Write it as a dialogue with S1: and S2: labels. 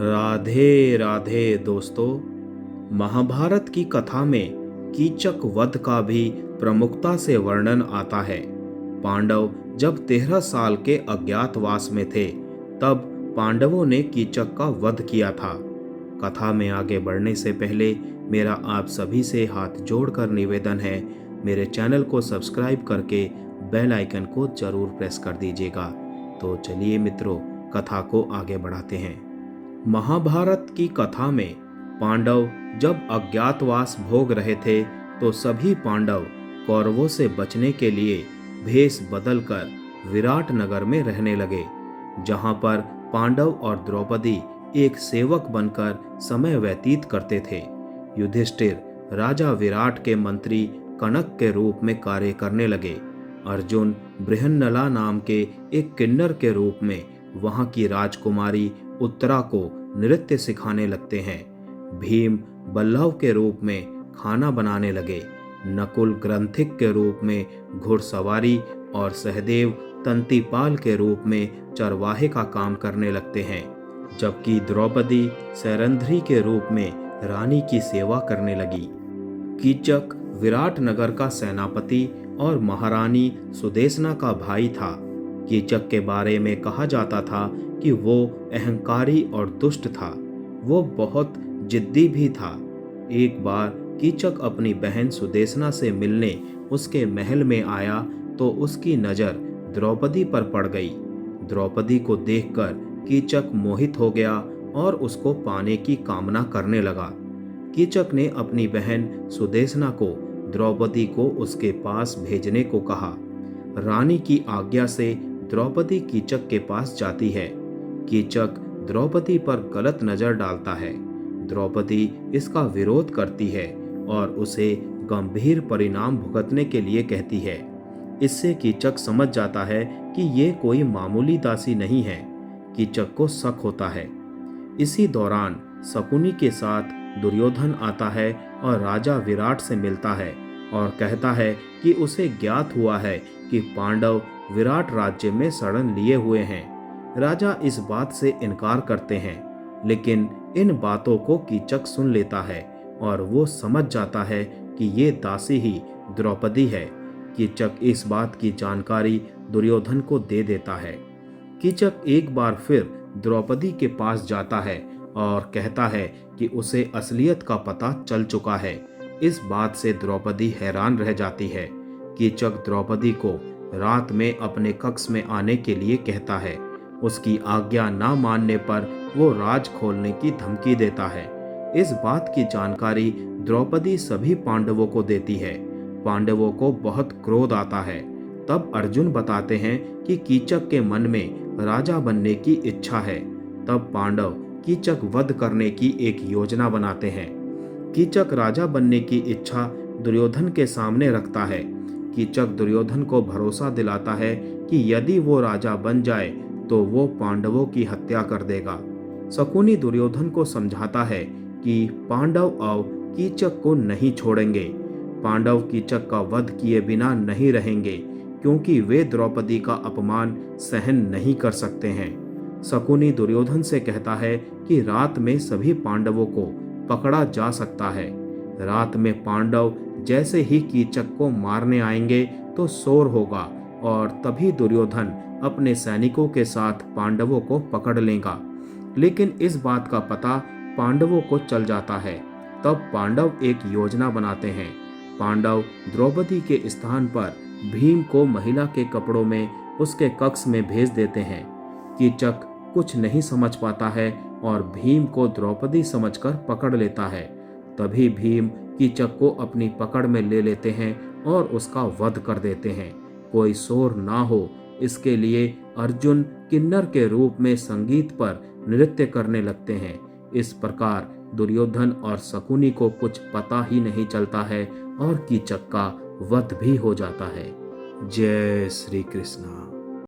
S1: राधे राधे दोस्तों। महाभारत की कथा में कीचक वध का भी प्रमुखता से वर्णन आता है। पांडव जब 13 साल के अज्ञातवास में थे तब पांडवों ने कीचक का वध किया था। कथा में आगे बढ़ने से पहले मेरा आप सभी से हाथ जोड़कर निवेदन है, मेरे चैनल को सब्सक्राइब करके बेल आइकन को जरूर प्रेस कर दीजिएगा। तो चलिए मित्रों, कथा को आगे बढ़ाते हैं। महाभारत की कथा में पांडव जब अज्ञातवास भोग रहे थे तो सभी पांडव कौरवों से बचने के लिए भेष बदलकर विराट नगर में रहने लगे, जहां पर पांडव और द्रौपदी एक सेवक बनकर समय व्यतीत करते थे। युधिष्ठिर राजा विराट के मंत्री कनक के रूप में कार्य करने लगे। अर्जुन बृहन्नला नाम के एक किन्नर के रूप में वहां की राजकुमारी उत्तरा को नृत्य सिखाने लगते हैं। भीम बल्लव के रूप में खाना बनाने लगे। नकुल ग्रंथिक के रूप में घुड़सवारी और सहदेव तंतीपाल के रूप में चरवाहे का काम करने लगते हैं, जबकि द्रौपदी सैरंध्री के रूप में रानी की सेवा करने लगी। कीचक विराट नगर का सेनापति और महारानी सुदेशना का भाई था। कीचक के बारे में कहा जाता था कि वो अहंकारी और दुष्ट था। वो बहुत जिद्दी भी था। एक बार कीचक अपनी बहन सुदेशना से मिलने उसके महल में आया तो उसकी नज़र द्रौपदी पर पड़ गई। द्रौपदी को देखकर कीचक मोहित हो गया और उसको पाने की कामना करने लगा। कीचक ने अपनी बहन सुदेशना को द्रौपदी को उसके पास भेजने को कहा। रानी की आज्ञा से द्रौपदी कीचक के पास जाती है। कीचक द्रौपदी पर गलत नजर डालता है। द्रौपदी इसका विरोध करती है और उसे गंभीर परिणाम भुगतने के लिए कहती है। इससे कीचक समझ जाता है कि ये कोई मामूली दासी नहीं है। कीचक को शक होता है। इसी दौरान शकुनी के साथ दुर्योधन आता है और राजा विराट से मिलता है और कहता है कि उसे ज्ञात हुआ है कि पांडव विराट राज्य में शरण लिए हुए हैं। राजा इस बात से इनकार करते हैं, लेकिन इन बातों को कीचक सुन लेता है और वो समझ जाता है कि ये दासी ही द्रौपदी है। कीचक इस बात की जानकारी दुर्योधन को दे देता है। कीचक एक बार फिर द्रौपदी के पास जाता है और कहता है कि उसे असलियत का पता चल चुका है। इस बात से द्रौपदी हैरान रह जाती है। कीचक द्रौपदी को रात में अपने कक्ष में आने के लिए कहता है। उसकी आज्ञा ना मानने पर वो राज खोलने की धमकी देता है। इस बात की जानकारी द्रौपदी सभी पांडवों को देती है। पांडवों को बहुत क्रोध आता है। तब अर्जुन बताते हैं कि कीचक के मन में राजा बनने की इच्छा है। तब पांडव कीचक वध करने की एक योजना बनाते हैं। कीचक राजा बनने की इच्छा दुर्योधन के सामने रखता है। कीचक दुर्योधन को भरोसा दिलाता है कि यदि वो राजा बन जाए तो वो पांडवों की हत्या कर देगा। शकुनी दुर्योधन को समझाता है कि पांडव अब कीचक को नहीं छोड़ेंगे। पांडव कीचक का वध किए बिना नहीं रहेंगे, क्योंकि वे द्रौपदी का अपमान सहन नहीं कर सकते हैं। शकुनी दुर्योधन से कहता है कि रात में सभी पांडवों को पकड़ा जा सकता है। रात में पांडव जैसे ही कीचक को मारने आएंगे तो शोर होगा और तभी दुर्योधन अपने सैनिकों के साथ पांडवों को पकड़ लेगा। लेकिन इस बात का पता पांडवों को चल जाता है। तब पांडव एक योजना बनाते हैं। पांडव द्रौपदी के स्थान पर भीम को महिला के कपड़ों में उसके कक्ष में भेज देते हैं। कीचक कुछ नहीं समझ पाता है और भीम को द्रौपदी समझकर पकड़ लेता है। तभी भीम कीचक को अपनी पकड़ में ले लेते हैं और उसका वध कर देते हैं। कोई शोर ना हो, इसके लिए अर्जुन किन्नर के रूप में संगीत पर नृत्य करने लगते हैं। इस प्रकार दुर्योधन और शकुनी को कुछ पता ही नहीं चलता है और कीचक का वध भी हो जाता है। जय श्री कृष्ण।